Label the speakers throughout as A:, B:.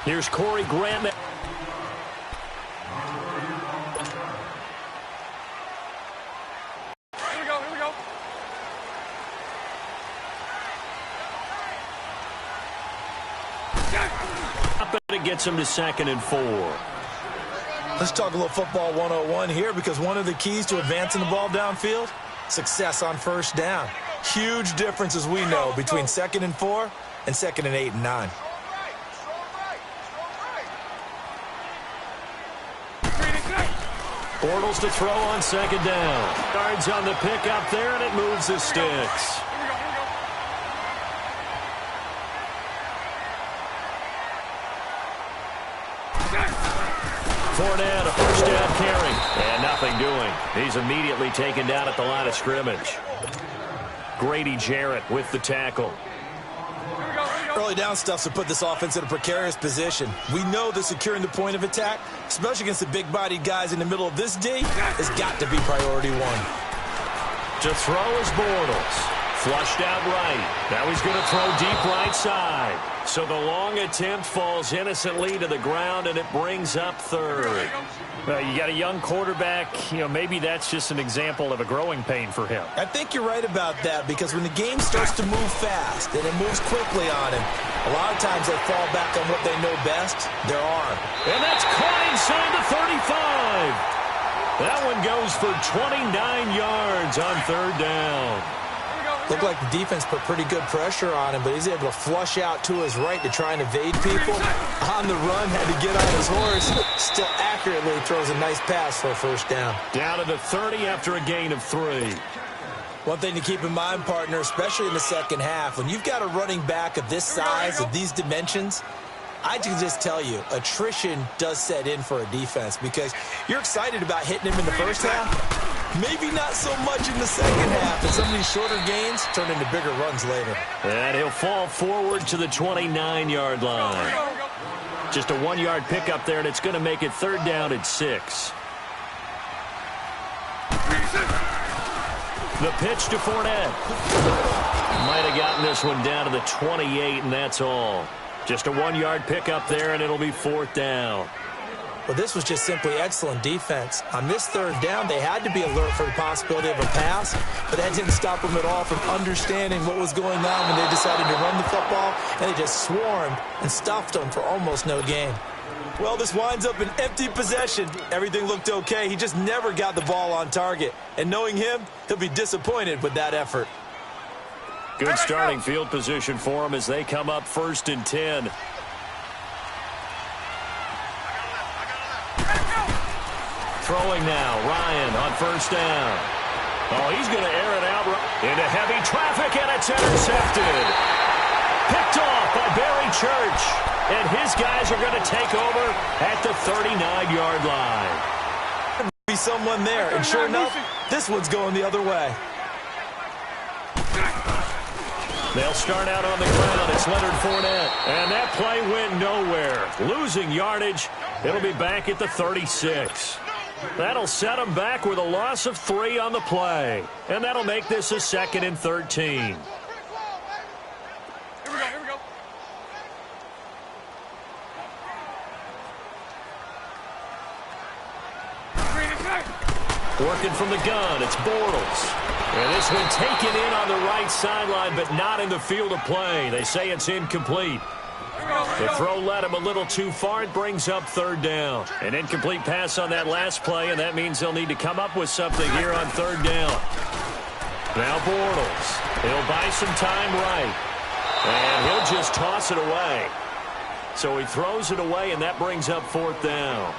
A: Here's Corey Graham. It gets him to 2nd and 4.
B: Let's talk a little football 101 here, because one of the keys to advancing the ball downfield, success on first down. Huge difference, as we know, between 2nd and 4 and 2nd and 8 and 9.
A: Bortles to throw on 2nd down. Yards on the pick up there, and it moves the sticks. Fournette, a first down carry. And nothing doing. He's immediately taken down at the line of scrimmage. Grady Jarrett with the tackle.
B: Early down stuff to put this offense in a precarious position. We know that securing the point of attack, especially against the big-bodied guys in the middle of this D, has got to be priority one.
A: To throw is Bortles. Flushed out right. Now he's going to throw deep right side. So the long attempt falls innocently to the ground, and it brings up 3rd.
C: Well, you got a young quarterback. Maybe that's just an example of a growing pain for him.
B: I think you're right about that, because when the game starts to move fast and it moves quickly on him, a lot of times they fall back on what they know best, their arm.
A: And that's caught inside the 35. That one goes for 29 yards on 3rd down.
B: Looked like the defense put pretty good pressure on him, but he's able to flush out to his right to try and evade people. On the run, had to get on his horse. Still accurately throws a nice pass for a first down.
A: Down to the 30 after a gain of 3.
B: One thing to keep in mind, partner, especially in the second half, when you've got a running back of this size, of these dimensions, I can just tell you, attrition does set in for a defense, because you're excited about hitting him in the first half. Maybe not so much in the second half, and some of these shorter gains turn into bigger runs later.
A: And he'll fall forward to the 29-yard line. Just a 1-yard pickup there, and it's going to make it 3rd down at 6. The pitch to Fournette. Might have gotten this one down to the 28, and that's all. Just a 1-yard pickup there, and it'll be 4th down.
B: Well, this was just simply excellent defense. On this 3rd down, they had to be alert for the possibility of a pass, but that didn't stop them at all from understanding what was going on when they decided to run the football, and they just swarmed and stuffed them for almost no gain. Well, this winds up an empty possession. Everything looked okay. He just never got the ball on target. And knowing him, he'll be disappointed with that effort.
A: Good starting field position for him as they come up 1st and 10. Throwing now, Ryan on 1st down. Oh, he's going to air it out into heavy traffic, and it's intercepted. Picked off by Barry Church, and his guys are going to take over at the 39-yard line.
B: There may be someone there, and sure enough, this one's going the other way.
A: They'll start out on the ground. It's Leonard Fournette, and that play went nowhere. Losing yardage. It'll be back at the 36. That'll set them back with a loss of 3 on the play. And that'll make this a 2nd and 13.
D: Here we go.
A: Working from the gun, it's Bortles. And this one taken in on the right sideline, but not in the field of play. They say it's incomplete. The throw led him a little too far. It brings up 3rd down. An incomplete pass on that last play, and that means they'll need to come up with something here on 3rd down. Now Bortles. He'll buy some time right. And he'll just toss it away. So he throws it away, and that brings up 4th down.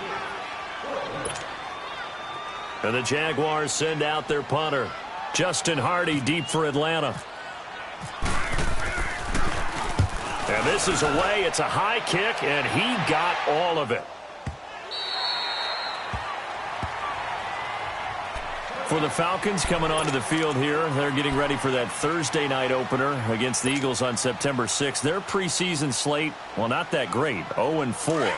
A: And the Jaguars send out their punter. Justin Hardy deep for Atlanta. And this is away. It's a high kick, and he got all of it. For the Falcons coming onto the field here, they're getting ready for that Thursday night opener against the Eagles on September 6th. Their preseason slate, well, not that great, 0-4.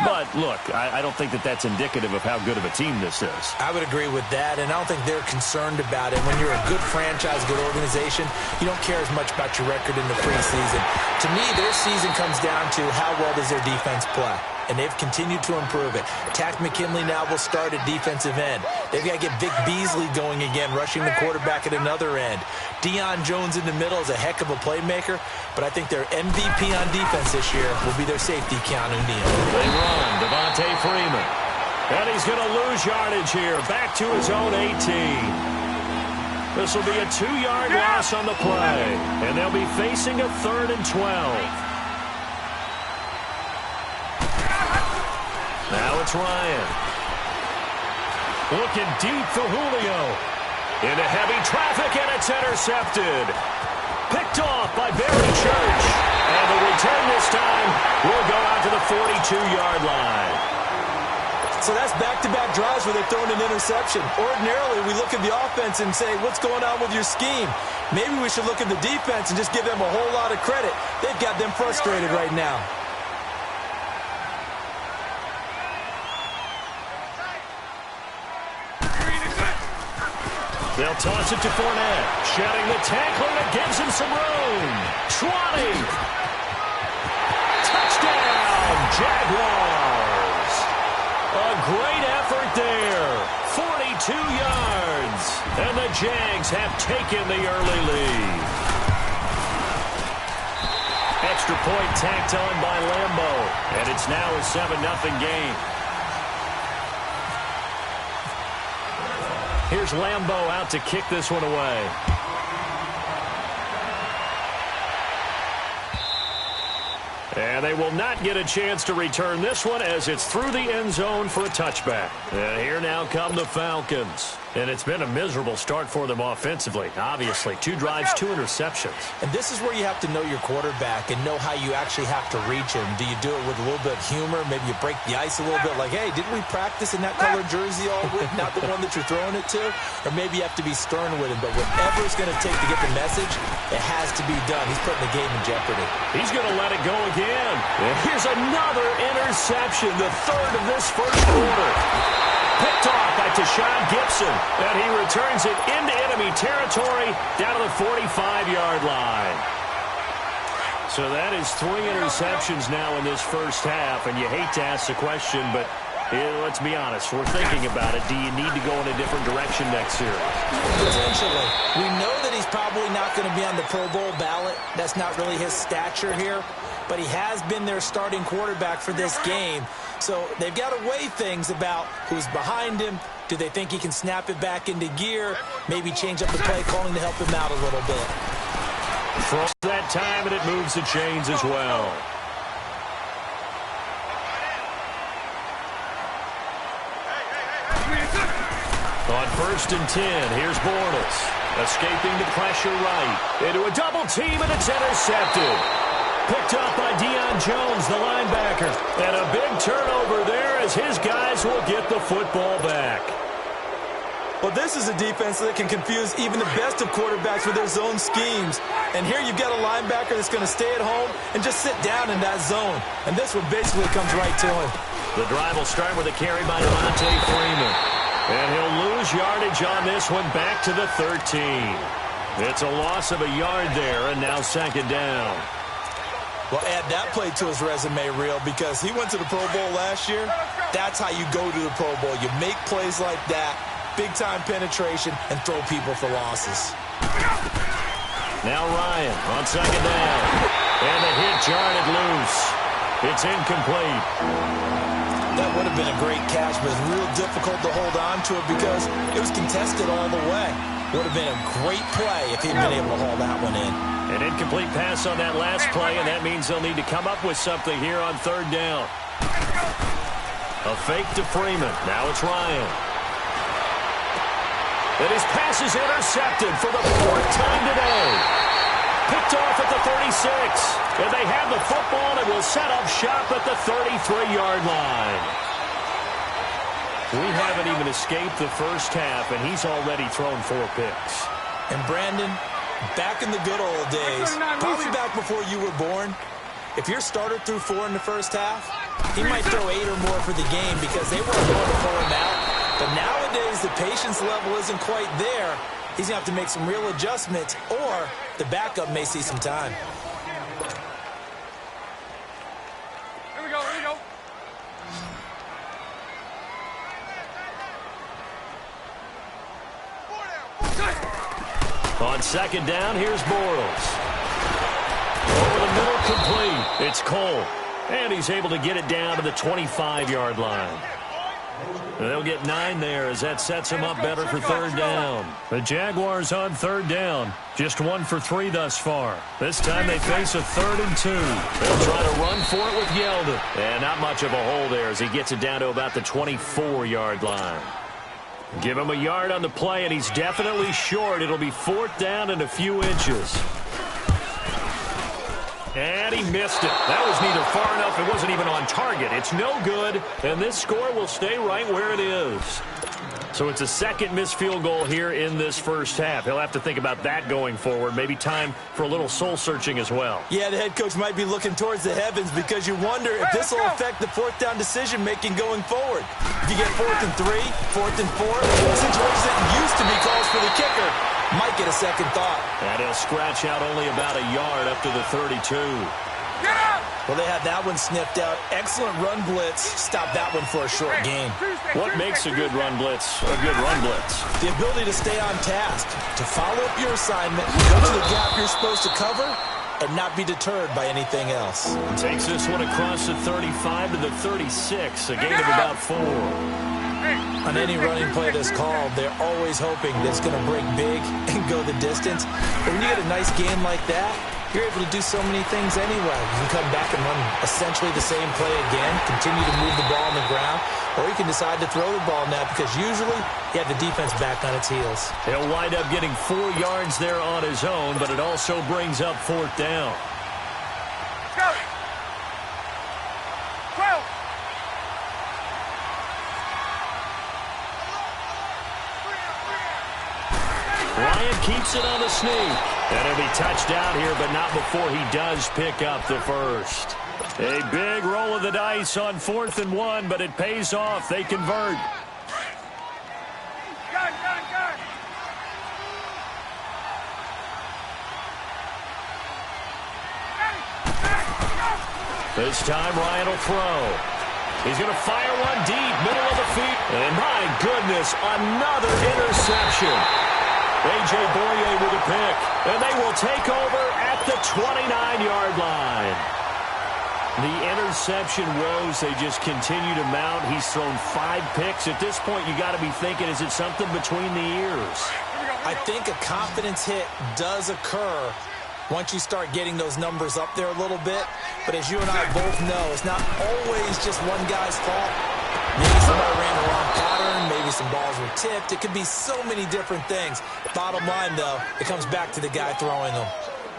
A: But, look, I don't think that that's indicative of how good of a team this is.
B: I would agree with that, and I don't think they're concerned about it. When you're a good franchise, good organization, you don't care as much about your record in the preseason. To me, their season comes down to how well does their defense play. And they've continued to improve it. Tack McKinley now will start at defensive end. They've got to get Vic Beasley going again, rushing the quarterback at another end. Deion Jones in the middle is a heck of a playmaker, but I think their MVP on defense this year will be their safety, Keanu Neal.
A: They run, Devontae Freeman. And he's going to lose yardage here, back to his own 18. This will be a 2-yard loss on the play, and they'll be facing a 3rd and 12. Now it's Ryan. Looking deep for Julio. Into heavy traffic, and it's intercepted. Picked off by Barry Church. And the return this time will go out to the 42-yard line.
B: So that's back-to-back drives where they're throwing an interception. Ordinarily, we look at the offense and say, what's going on with your scheme? Maybe we should look at the defense and just give them a whole lot of credit. They've got them frustrated right now.
A: They'll toss it to Fournette. Shedding the tackler that gives him some room. 20. Touchdown, Jaguars. A great effort there. 42 yards. And the Jags have taken the early lead. Extra point tacked on by Lambeau. And it's now a 7-0 game. Here's Lambeau out to kick this one away. And they will not get a chance to return this one as it's through the end zone for a touchback. And here now come the Falcons. And it's been a miserable start for them offensively. Obviously, 2 drives, 2 interceptions.
B: And this is where you have to know your quarterback and know how you actually have to reach him. Do you do it with a little bit of humor? Maybe you break the ice a little bit like, hey, didn't we practice in that colored jersey all week? Not the one that you're throwing it to? Or maybe you have to be stern with him. But whatever it's going to take to get the message, it has to be done. He's putting the game in jeopardy.
A: He's going to let it go again. And here's another interception, the 3rd of this first quarter. Picked off by Tashawn Gibson, and he returns it into enemy territory down to the 45-yard line. So that is 3 interceptions now in this first half, and you hate to ask the question, but let's be honest, we're thinking about it. Do you need to go in a different direction next series?
B: Potentially. We know that he's probably not going to be on the Pro Bowl ballot. That's not really his stature here. But he has been their starting quarterback for this game. So they've got to weigh things about who's behind him. Do they think he can snap it back into gear? Maybe change up the play calling to help him out a little bit.
A: From that time, and it moves the chains as well. On 1st and 10, here's Bortles. Escaping the pressure right. Into a double team, and it's intercepted. Picked up by Deion Jones, the linebacker. And a big turnover there as his guys will get the football back.
B: Well, this is a defense that can confuse even the best of quarterbacks with their zone schemes. And here you've got a linebacker that's going to stay at home and just sit down in that zone. And this one basically comes right to him.
A: The drive will start with a carry by Devontae Freeman. And he'll lose yardage on this one back to the 13. It's a loss of a yard there, and now 2nd down.
B: Well, add that play to his resume reel because he went to the Pro Bowl last year. That's how you go to the Pro Bowl. You make plays like that, big-time penetration, and throw people for losses.
A: Now Ryan on 2nd down. And the hit jarred it loose. It's incomplete.
B: That would have been a great catch, but it's real difficult to hold on to it because it was contested all the way. Would have been a great play if he'd been able to haul that one in.
A: An incomplete pass on that last play, and that means they'll need to come up with something here on 3rd down. A fake to Freeman. Now it's Ryan. And his pass is intercepted for the 4th time today. Picked off at the 36. And they have the football and will set up shop at the 33-yard line. We haven't even escaped the first half, and he's already thrown 4 picks.
B: And Brandon, back in the good old days, probably back before you were born, if your starter threw 4 in the first half, he might throw 8 or more for the game because they weren't going to pull him out. But nowadays, the patience level isn't quite there. He's going to have to make some real adjustments, or the backup may see some time.
A: On second down, here's Bortles. Over the middle, complete. It's Cole. And he's able to get it down to the 25-yard line. They'll get 9 there as that sets him up better for third down.
C: The Jaguars on third down. Just 1 for 3 thus far. This time they face a 3rd and 2.
A: They'll try to run for it with Yeldon. And not much of a hole there as he gets it down to about the 24-yard line. Give him a yard on the play, and he's definitely short. It'll be 4th down and a few inches. And he missed it. That was neither far enough. It wasn't even on target. It's no good, and this score will stay right where it is. So it's a second missed field goal here in this first half. He'll have to think about that going forward. Maybe time for a little soul-searching as well.
B: Yeah, the head coach might be looking towards the heavens because you wonder if this will affect the 4th down decision-making going forward. If you get 4th and 3, 4th and 4, situations that used to be calls for the kicker might get a second thought.
A: And he'll scratch out only about a yard up to the 32.
B: Well, they had that one sniffed out. Excellent run blitz. Stop that one for a short gain.
A: What makes a good run blitz a good run blitz?
B: The ability to stay on task, to follow up your assignment, go to the gap you're supposed to cover, and not be deterred by anything else.
A: Takes this one across the 35 to the 36, a gain of about 4.
B: On any running play that's called, they're always hoping that it's going to break big and go the distance. But when you get a nice gain like that, you're able to do so many things anyway. You can come back and run essentially the same play again, continue to move the ball on the ground, or you can decide to throw the ball now because usually you have the defense back on its heels.
A: He'll wind up getting 4 yards there on his own, but it also brings up 4th down.
D: Go! 12!
A: Ryan keeps it on the sneak. And he'll be touched down here, but not before he does pick up the first. A big roll of the dice on 4th and 1, but it pays off. They convert.
D: Gun!
A: This time, Ryan will throw. He's going to fire one deep, middle of the feet. And my goodness, another interception. A.J. Boye with a pick, and they will take over at the 29-yard line. The interception woes, they just continue to mount. He's thrown 5 picks. At this point, you got to be thinking, is it something between the ears?
B: I think a confidence hit does occur once you start getting those numbers up there a little bit. But as you and I both know, it's not always just one guy's fault. Maybe somebody ran the wrong pattern. Maybe some balls were tipped. It could be so many different things. Bottom line, though, it comes back to the guy throwing them.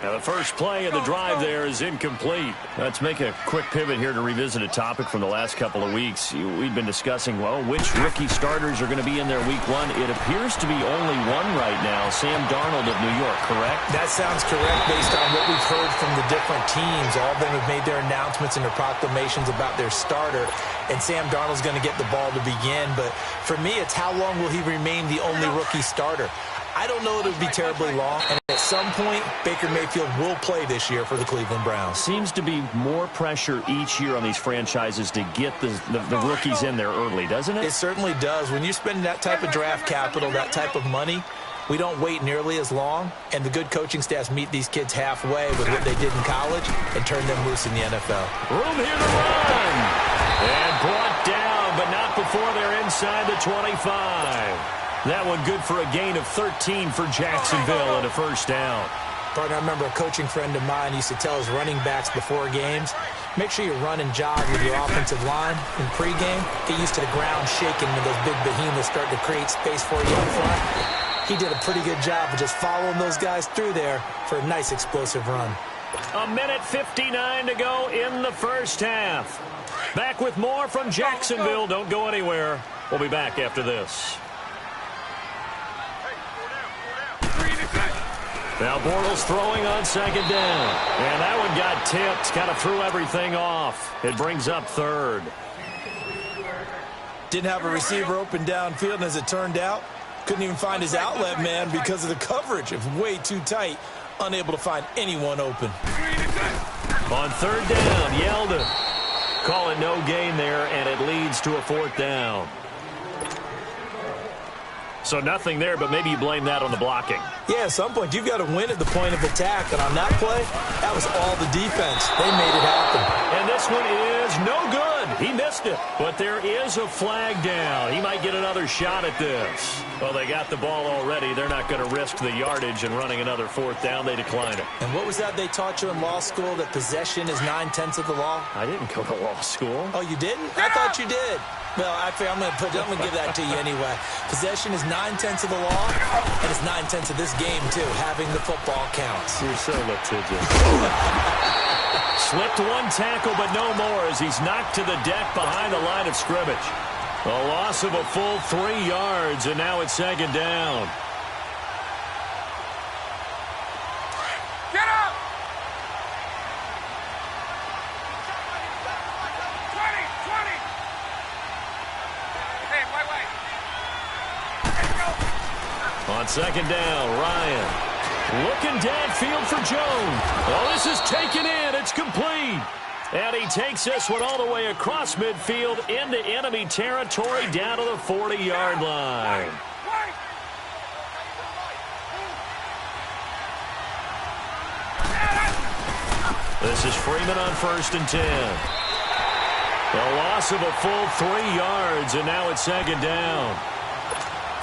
A: Now, the first play of the drive there is incomplete. Let's make a quick pivot here to revisit a topic from the last couple of weeks. We've been discussing, well, which rookie starters are going to be in there week 1. It appears to be only one right now, Sam Darnold of New York, correct?
B: That sounds correct based on what we've heard from the different teams. All of them have made their announcements and their proclamations about their starter. And Sam Darnold's going to get the ball to begin. But for me, it's how long will he remain the only rookie starter? I don't know it would be terribly long, and at some point, Baker Mayfield will play this year for the Cleveland Browns.
A: Seems to be more pressure each year on these franchises to get the rookies in there early, doesn't it?
B: It certainly does. When you're spending that type of draft capital, that type of money, we don't wait nearly as long, and the good coaching staffs meet these kids halfway with what they did in college and turn them loose in the NFL.
A: Room here to run. And brought down, but not before they're inside the 25. That one good for a gain of 13 for Jacksonville and a first down.
B: Partner, I remember a coaching friend of mine used to tell his running backs before games, make sure you run and jog with your offensive line in pregame. Get used to the ground shaking when those big behemoths start to create space for you up front. He did a pretty good job of just following those guys through there for a nice explosive run.
A: A minute 59 to go in the first half. Back with more from Jacksonville. Don't go anywhere. We'll be back after this. Now Bortles throwing on second down. And that one got tipped. Kind of threw everything off. It brings up third.
B: Didn't have a receiver open downfield, and as it turned out, couldn't even find his outlet man because of the coverage. It was way too tight. Unable to find anyone open.
A: On third down, Yeldon. Call it no gain there, and it leads to a 4th down. So nothing there, but maybe you blame that on the blocking.
B: Yeah, at some point, you've got to win at the point of attack. And on that play, that was all the defense. They made it happen.
A: And this one is no good. He missed it. But there is a flag down. He might get another shot at this. Well, they got the ball already. They're not going to risk the yardage and running another fourth down. They decline it.
B: And what was that they taught you in law school, that possession is 9/10 of the law?
A: I didn't go to law school.
B: Oh, you didn't? I thought you did. Well, actually, I'm going to give that to you anyway. Possession is 9/10 of the law, and it's 9/10 of this game, too. Having the football counts.
A: You're so litigious. Slipped one tackle, but no more as he's knocked to the deck behind the line of scrimmage. A loss of a full 3 yards, and now it's second down.
D: Get up! 20! Hey, wait. Let's go!
A: On second down, Ryan looking downfield for Jones. Oh, this is taken in. It's complete. And he takes this one all the way across midfield into enemy territory down to the 40-yard line. This is Freeman on 1st and 10. A loss of a full 3 yards, and now it's second down.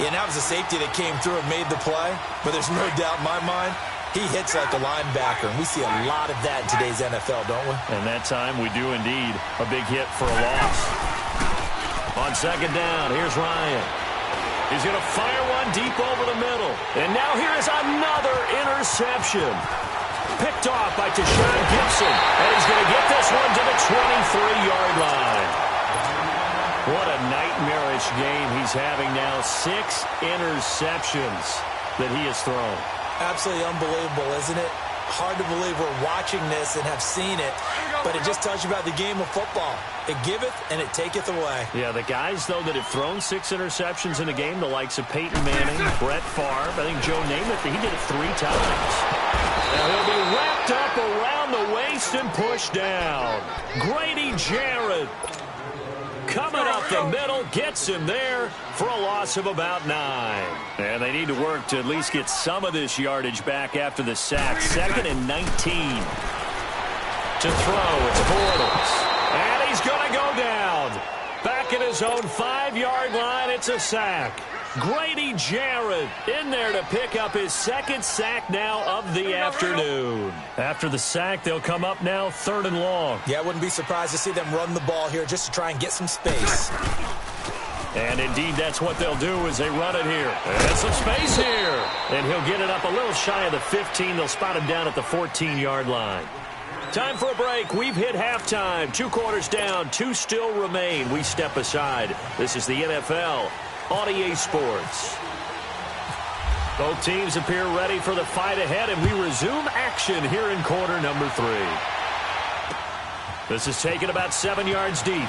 B: Yeah, that was a safety that came through and made the play, but there's no doubt in my mind, he hits like a linebacker, and we see a lot of that in today's NFL, don't we?
A: And that time we do indeed. A big hit for a loss. On second down, here's Ryan. He's going to fire one deep over the middle. And now here is another interception. Picked off by Tashawn Gibson. And he's going to get this one to the 23-yard line. What a nightmarish game he's having now. 6 interceptions that he has thrown.
B: Absolutely unbelievable, isn't it? Hard to believe we're watching this and have seen it, but it just tells you about the game of football. It giveth and it taketh away.
A: Yeah, the guys, though, that have thrown 6 interceptions in a game, the likes of Peyton Manning, Brett Favre, I think Joe Namath, he did it 3 times. Now he'll be wrapped up around the waist and pushed down. Grady Jarrett coming up the middle, gets him there for a loss of about 9. And they need to work to at least get some of this yardage back after the sack. 2nd and 19. To throw, it's Bortles. And he's going to go down. Back at his own 5-yard line, it's a sack. Grady Jarrett in there to pick up his 2nd sack now of the afternoon. After the sack, they'll come up now 3rd and long.
B: Yeah, I wouldn't be surprised to see them run the ball here just to try and get some space.
A: And indeed, that's what they'll do as they run it here. And some space here. And he'll get it up a little shy of the 15. They'll spot him down at the 14-yard line. Time for a break. We've hit halftime. 2 quarters down. 2 still remain. We step aside. This is the NFL on EA Sports. Both teams appear ready for the fight ahead, and we resume action here in quarter number 3. This is taken about 7 yards deep.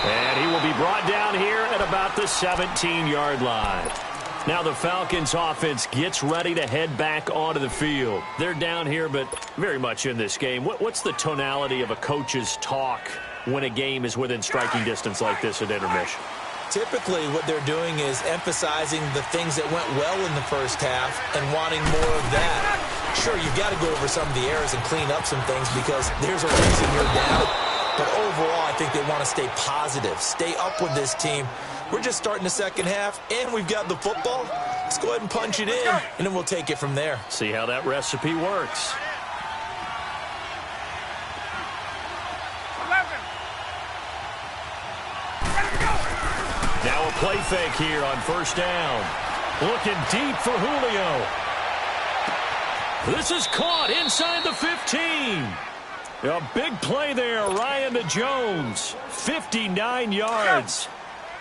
A: And he will be brought down here at about the 17-yard line. Now the Falcons offense gets ready to head back onto the field. They're down here, but very much in this game. What's the tonality of a coach's talk when a game is within striking distance like this at intermission?
B: Typically, what they're doing is emphasizing the things that went well in the first half and wanting more of that. Sure, you've got to go over some of the errors and clean up some things because there's a reason you're down. But overall, I think they want to stay positive, stay up with this team. We're just starting the second half, and we've got the football. Let's go ahead and punch it in, and then we'll take it from there.
A: See how that recipe works.
D: 11. Let's go.
A: Now a play fake here on first down. Looking deep for Julio. This is caught inside the 15. A big play there, Ryan to Jones. 59 yards.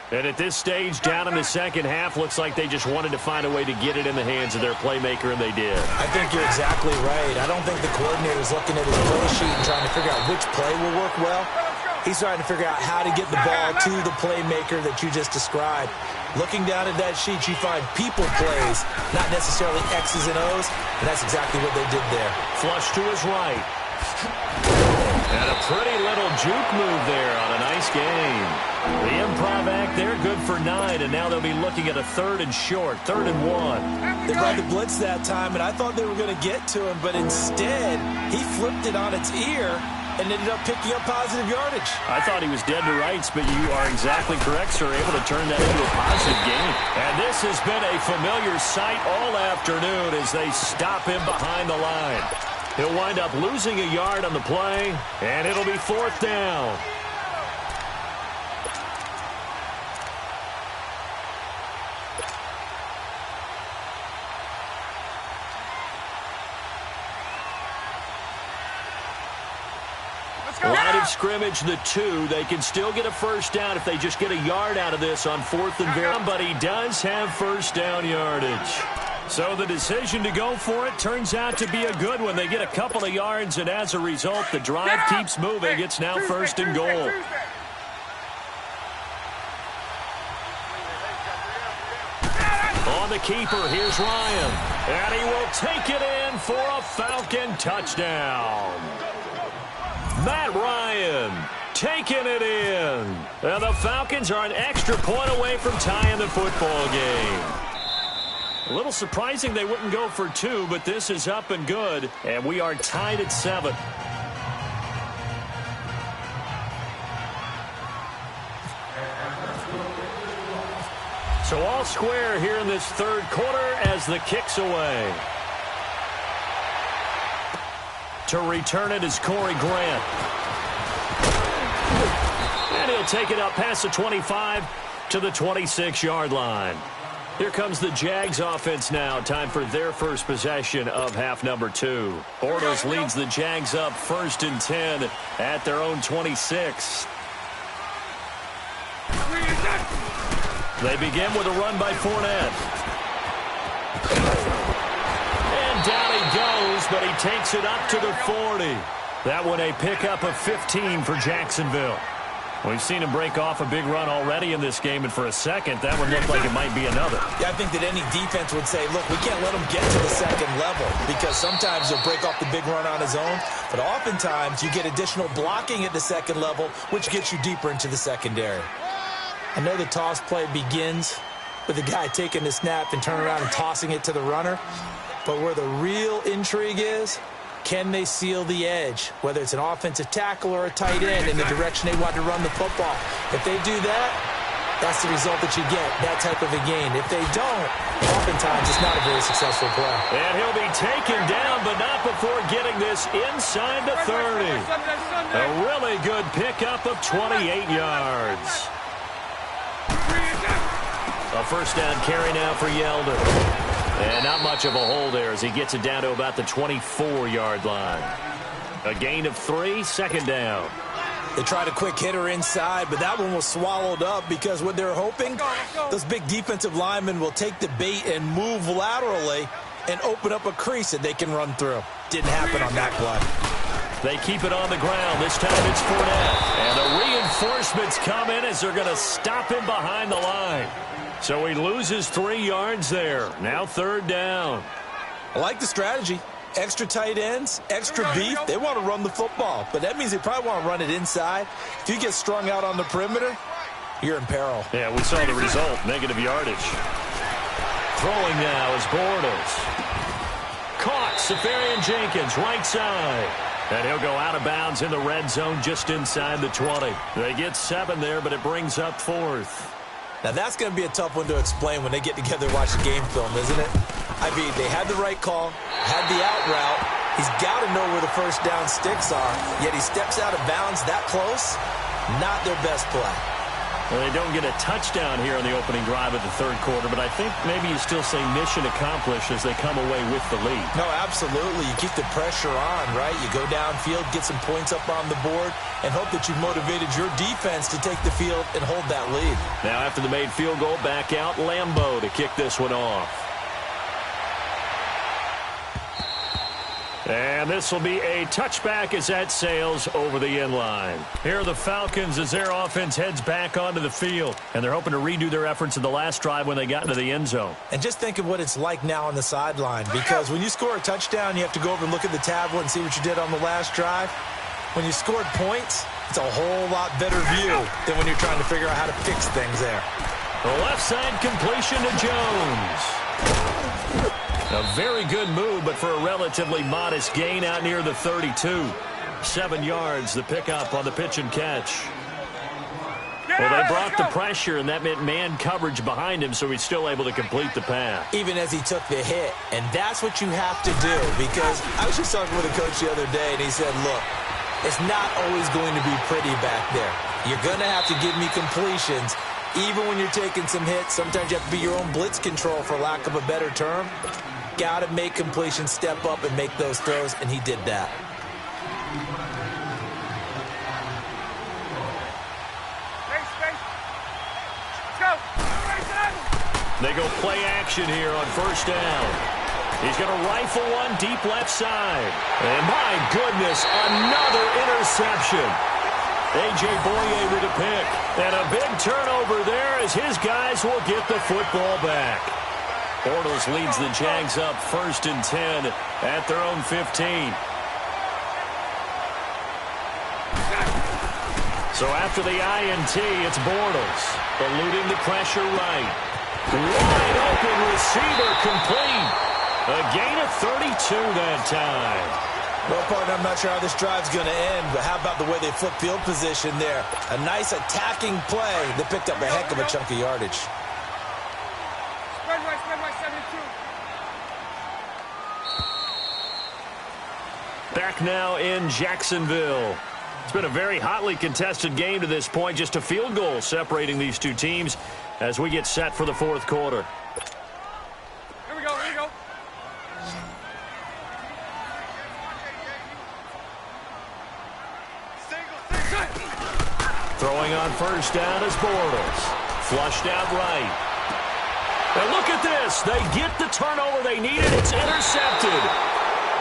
A: And at this stage, down in the second half, looks like they just wanted to find a way to get it in the hands of their playmaker, and they did.
B: I think you're exactly right. I don't think the coordinator's looking at his play sheet and trying to figure out which play will work well. He's trying to figure out how to get the ball to the playmaker that you just described. Looking down at that sheet, you find people plays, not necessarily X's and O's, and that's exactly what they did there.
A: Flush to his right. And a pretty little juke move there on a nice game. The improv act, they're good for 9, and now they'll be looking at a 3rd and short, 3rd and 1.
B: They tried the blitz that time, and I thought they were going to get to him, but instead, he flipped it on its ear and ended up picking up positive yardage.
C: I thought he was dead to rights, but you are exactly correct, sir. Able to turn that into a positive gain.
A: And this has been a familiar sight all afternoon as they stop him behind the line. He'll wind up losing a yard on the play, and it'll be 4th down. Line of scrimmage, the 2. They can still get a first down if they just get a yard out of this on 4th and very. But he does have first down yardage. So the decision to go for it turns out to be a good one. They get a couple of yards, and as a result, the drive keeps moving. It's now 1st and goal. On the keeper, here's Ryan. And he will take it in for a Falcon touchdown. Matt Ryan taking it in. And the Falcons are an extra point away from tying the football game. A little surprising they wouldn't go for 2, but this is up and good. And we are tied at 7. So all square here in this 3rd quarter as the kick's away. To return it is Corey Grant. And he'll take it up past the 25 to the 26-yard line. Here comes the Jags offense now. Time for their first possession of half number 2. Bortles leads the Jags up 1st and 10 at their own 26. They begin with a run by Fournette. And down he goes, but he takes it up to the 40. That one a pickup of 15 for Jacksonville. We've seen him break off a big run already in this game, and for a second, that one looked like it might be another.
B: Yeah, I think that any defense would say, look, we can't let him get to the 2nd level, because sometimes he'll break off the big run on his own, but oftentimes you get additional blocking at the 2nd level, which gets you deeper into the secondary. I know the toss play begins with the guy taking the snap and turning around and tossing it to the runner, but where the real intrigue is, can they seal the edge, whether it's an offensive tackle or a tight end in the direction they want to run the football? If they do that, that's the result that you get, that type of a gain. If they don't, oftentimes it's not a very successful play.
A: And he'll be taken down, but not before getting this inside the 30. A really good pickup of 28 yards. A first down carry now for Yeldon. And not much of a hole there as he gets it down to about the 24-yard line. A gain of 3, 2nd down.
B: They tried a quick hitter inside, but that one was swallowed up because what they're hoping, those big defensive linemen will take the bait and move laterally and open up a crease that they can run through. Didn't happen on that play.
A: They keep it on the ground. This time it's Fournette. And the reinforcements come in as they're going to stop him behind the line. So he loses 3 yards there. Now 3rd down.
B: I like the strategy. Extra tight ends, extra beef. They want to run the football, but that means they probably want to run it inside. If you get strung out on the perimeter, you're in peril.
A: Yeah, we saw the result, negative yardage. Throwing now is Bortles. Caught, Safarian Jenkins, right side. And he'll go out of bounds in the red zone just inside the 20. They get 7 there, but it brings up 4th.
B: Now, that's going to be a tough one to explain when they get together and watch the game film, isn't it? I mean, they had the right call, had the out route. He's got to know where the first down sticks are, yet he steps out of bounds that close. Not their best play.
A: Well, they don't get a touchdown here on the opening drive of the 3rd quarter, but I think maybe you still say mission accomplished as they come away with the lead.
B: No, absolutely. You keep the pressure on, right? You go downfield, get some points up on the board, and hope that you've motivated your defense to take the field and hold that lead.
A: Now after the made field goal, back out Lambeau to kick this one off. And this will be a touchback as that sails over the end line. Here are the Falcons as their offense heads back onto the field. And they're hoping to redo their efforts in the last drive when they got into the end zone.
B: And just think of what it's like now on the sideline. Because when you score a touchdown, you have to go over and look at the tablet and see what you did on the last drive. When you scored points, it's a whole lot better view than when you're trying to figure out how to fix things there.
A: The left side completion to Jones. A very good move, but for a relatively modest gain out near the 32. 7 yards, the pickup on the pitch and catch. Well, they brought the pressure, and that meant man coverage behind him, so he's still able to complete the pass.
B: Even as he took the hit. And that's what you have to do, because I was just talking with a coach the other day, and he said, look, it's not always going to be pretty back there. You're going to have to give me completions. Even when you're taking some hits, sometimes you have to be your own blitz control, for lack of a better term. Got to make completions, step up, and make those throws, and he did that.
A: They go play action here on first down. He's going to rifle one deep left side. And my goodness, another interception. A.J. Boye with a pick. And a big turnover there as his guys will get the football back. Bortles leads the Jags up 1st and 10 at their own 15. So after the INT, it's Bortles eluding the pressure right. Wide open receiver complete. A gain of 32 that time.
B: Well, partner, I'm not sure how this drive's going to end, but how about the way they flip field position there? A nice attacking play that picked up a heck of a chunk of yardage.
D: Spread right, 72.
A: Back now in Jacksonville. It's been a very hotly contested game to this point. Just a field goal separating these two teams as we get set for the fourth quarter.
D: Here we go, here we go.
A: Throwing on first down is Bortles. Flushed out right. And look at this. They get the turnover they needed. It's intercepted.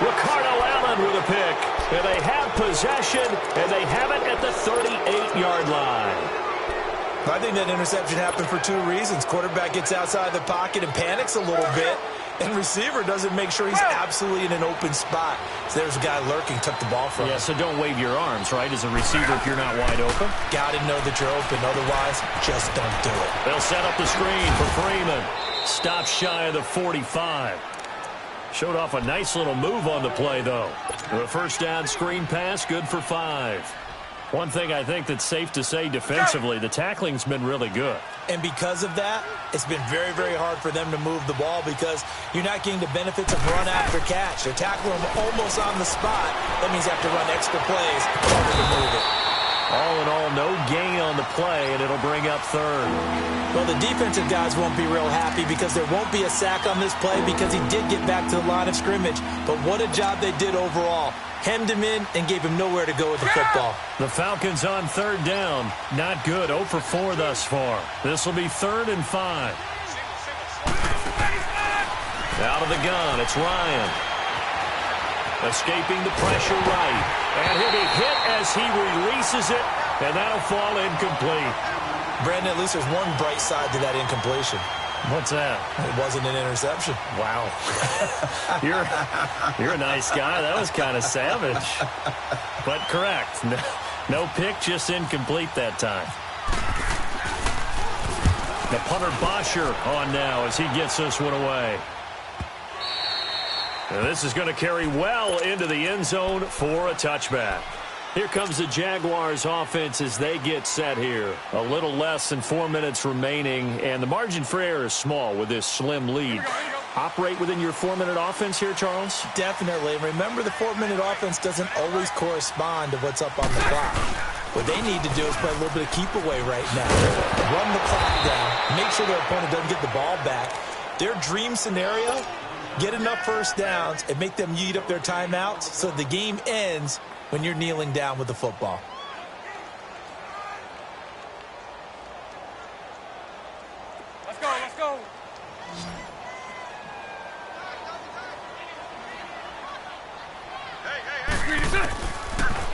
A: Ricardo Allen with a pick. And they have possession, and they have it at the 38-yard line.
B: I think that interception happened for 2 reasons. Quarterback gets outside the pocket and panics a little bit, and receiver doesn't make sure he's absolutely in an open spot. So there's a guy lurking, took the ball from him.
A: Yeah, so don't wave your arms, right, as a receiver if you're not wide open.
B: Got to know that you're open. Otherwise, just don't do it.
A: They'll set up the screen for Freeman. Stop shy of the 45. Showed off a nice little move on the play, though. The first down screen pass, good for 5. One thing I think that's safe to say defensively, the tackling's been really good.
B: And because of that, it's been very, very hard for them to move the ball because you're not getting the benefits of run after catch. They're tackling them almost on the spot. That means you have to run extra plays in order to move it.
A: All in all, no gain on the play, and it'll bring up 3rd.
B: Well, the defensive guys won't be real happy because there won't be a sack on this play because he did get back to the line of scrimmage. But what a job they did overall. Hemmed him in and gave him nowhere to go with the football.
A: The Falcons on 3rd down. Not good. 0 for 4 thus far. This will be 3rd and 5. Out of the gun, it's Ryan. Escaping the pressure right. And he'll be hit as he releases it, and that'll fall incomplete.
B: Brandon, at least there's one bright side to that incompletion.
A: What's that?
B: It wasn't an interception.
A: Wow. You're a nice guy. That was kind of savage. But correct. No pick, just incomplete that time. The punter Bosher on now as he gets this one away. And this is going to carry well into the end zone for a touchback. Here comes the Jaguars offense as they get set here. A little less than 4 minutes remaining, and the margin for error is small with this slim lead. Operate within your 4-minute offense here, Charles?
B: Definitely. Remember, the 4-minute offense doesn't always correspond to what's up on the clock. What they need to do is play a little bit of keep away right now. Run the clock down. Make sure their opponent doesn't get the ball back. Their dream scenario, get enough first downs and make them eat up their timeouts so the game ends when you're kneeling down with the football.
D: Let's go, let's go.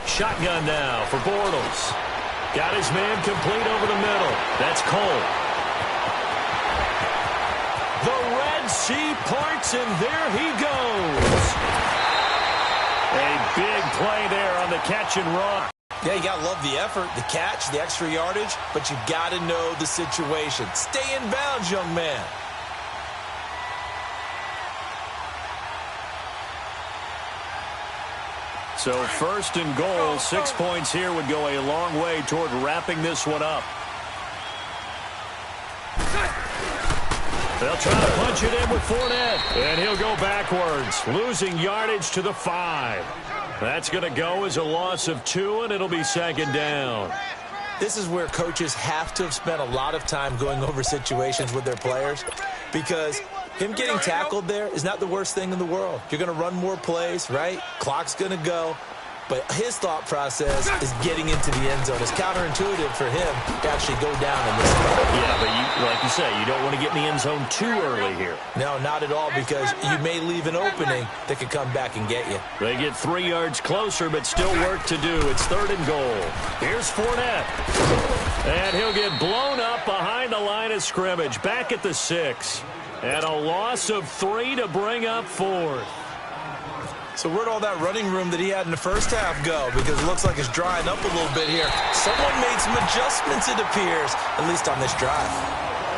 A: Shotgun now for Bortles. Got his man complete over the middle. That's Cole. The Red Sea parts, and there he goes. A big play there on the catch and run.
B: Yeah, you got to love the effort, the catch, the extra yardage, but you got to know the situation. Stay in bounds, young man.
A: So first and goal, 6 points here would go a long way toward wrapping this one up. They'll try to punch it in with Fournette, and he'll go backwards, losing yardage to the 5. That's going to go as a loss of 2, and it'll be second down.
B: This is where coaches have to have spent a lot of time going over situations with their players, because him getting tackled there is not the worst thing in the world. You're going to run more plays, right? Clock's going to go. But his thought process is getting into the end zone. It's counterintuitive for him to actually go down in this spot.
A: Yeah, but like you say, you don't want to get in the end zone too early here.
B: No, not at all, because you may leave an opening that could come back and get you.
A: They get 3 yards closer, but still work to do. It's third and goal. Here's Fournette. And he'll get blown up behind the line of scrimmage, back at the 6. And a loss of 3 to bring up 4th.
B: So where'd all that running room that he had in the first half go? Because it looks like it's drying up a little bit here. Someone made some adjustments, it appears, at least on this drive.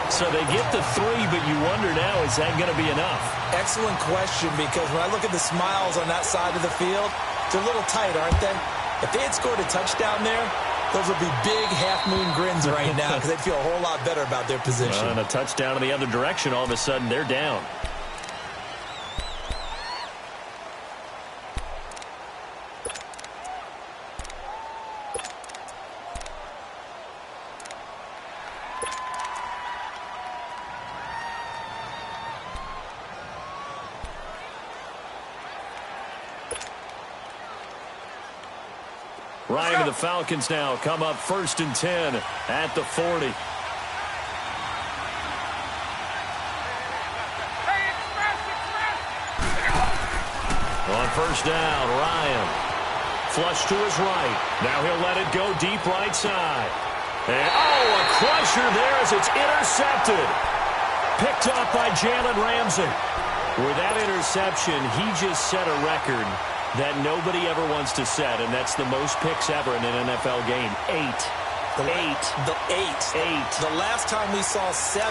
A: So they get the 3, but you wonder now, is that going to be enough?
B: Excellent question, because when I look at the smiles on that side of the field, they're a little tight, aren't they? If they had scored a touchdown there, those would be big half-moon grins right now, because they'd feel a whole lot better about their position.
A: And a touchdown in the other direction, all of a sudden they're down. Ryan and the Falcons now come up 1st and 10 at the 40. On first down, Ryan. Flush to his right. Now he'll let it go deep right side. And, a crusher there as it's intercepted. Picked up by Jalen Ramsey. With that interception, he just set a record that nobody ever wants to set, and that's the most picks ever in an NFL game. 8.
B: The last time we saw 7,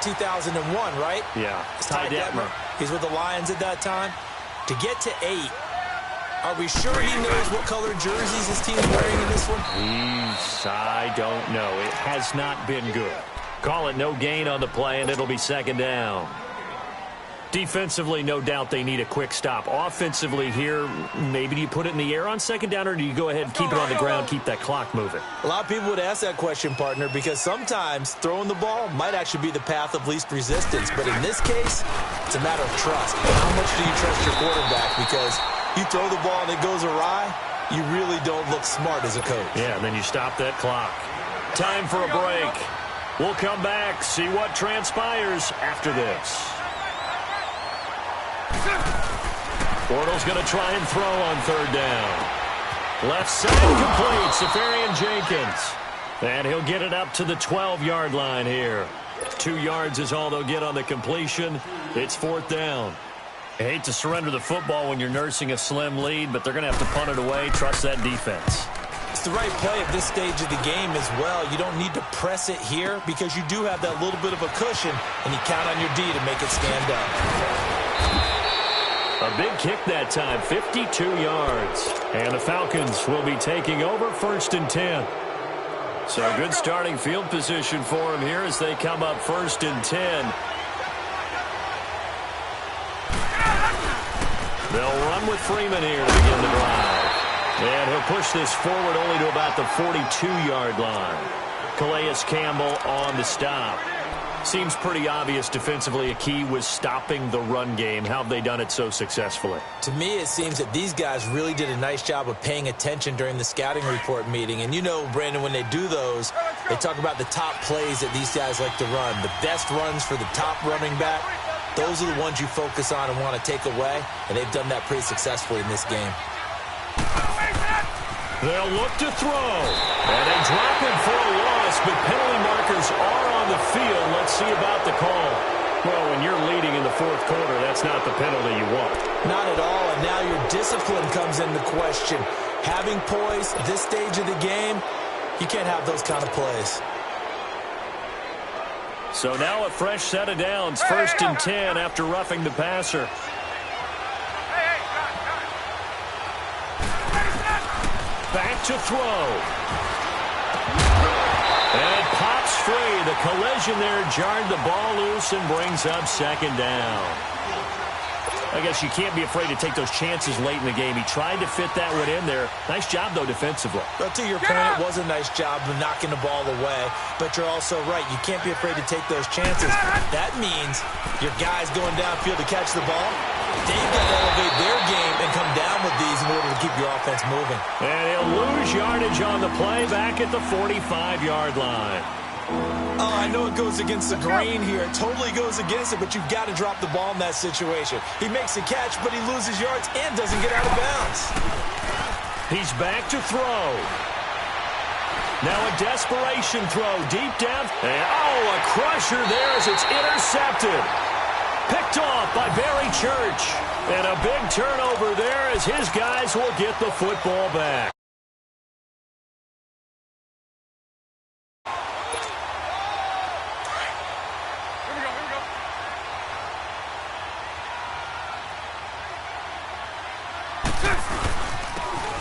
B: 2001, right?
A: Yeah.
B: Ty Detmer. He's with the Lions at that time. To get to 8, are we sure he knows what color jerseys his team's wearing in this one?
A: I don't know. It has not been good. Call it no gain on the play, and it'll be second down. Defensively, no doubt they need a quick stop. Offensively here, maybe do you put it in the air on second down, or do you go ahead and keep it on the ground, keep that clock moving?
B: A lot of people would ask that question, partner, because sometimes throwing the ball might actually be the path of least resistance. But in this case, it's a matter of trust. How much do you trust your quarterback? Because you throw the ball and it goes awry, you really don't look smart as a coach.
A: Yeah, and then you stop that clock. Time for a break. We'll come back, see what transpires after this. Bortles going to try and throw on third down. Left side complete, Safarian Jenkins. And he'll get it up to the 12-yard line here. 2 yards is all they'll get on the completion. It's 4th down. I hate to surrender the football when you're nursing a slim lead, but they're going to have to punt it away. Trust that defense.
B: It's the right play at this stage of the game as well. You don't need to press it here because you do have that little bit of a cushion, and you count on your D to make it stand up.
A: A big kick that time, 52 yards. And the Falcons will be taking over 1st and 10. So good starting field position for them here as they come up 1st and 10. They'll run with Freeman here to begin the drive. And he'll push this forward only to about the 42-yard line. Calais Campbell on the stop. Seems pretty obvious defensively a key was stopping the run game. How have they done it so successfully?
B: To me, it seems that these guys really did a nice job of paying attention during the scouting report meeting. And you know, Brandon, when they do those, they talk about the top plays that these guys like to run. The best runs for the top running back, those are the ones you focus on and want to take away. And they've done that pretty successfully in this game.
A: They'll look to throw. And they drop him for a loss, but penalty markers are on the field. Let's see about the call.
C: Well, when you're leading in the fourth quarter, that's not the penalty you want.
B: Not at all, and now your discipline comes into question. Having poise at this stage of the game, you can't have those kind of plays.
C: So now a fresh set of downs, 1st and 10 after roughing the passer.
A: Back to throw. And it pops free. The collision there jarred the ball loose and brings up 2nd down.
C: I guess you can't be afraid to take those chances late in the game. He tried to fit that one in there. Nice job, though, defensively.
B: Well, to your point, it was a nice job of knocking the ball away. But you're also right. You can't be afraid to take those chances. That means your guys going downfield to catch the ball, they've got to elevate their game and come down with these in order to keep your offense moving.
A: And he'll lose yardage on the play back at the 45-yard line.
B: Oh, I know it goes against the grain here. It totally goes against it, but you've got to drop the ball in that situation. He makes a catch, but he loses yards and doesn't get out of bounds.
A: He's back to throw. Now a desperation throw deep down. And, a crusher there as it's intercepted. Picked off by Barry Church. And a big turnover there as his guys will get the football back.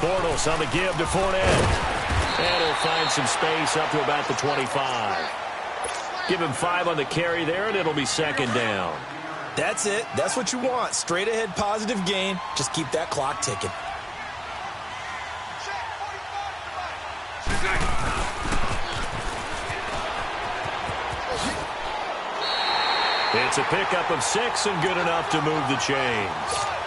A: Bortles on the give to Fournette. And he'll find some space up to about the 25. Give him 5 on the carry there, and it'll be 2nd down.
B: That's it. That's what you want. Straight ahead positive gain. Just keep that clock ticking.
A: It's a pickup of 6 and good enough to move the chains.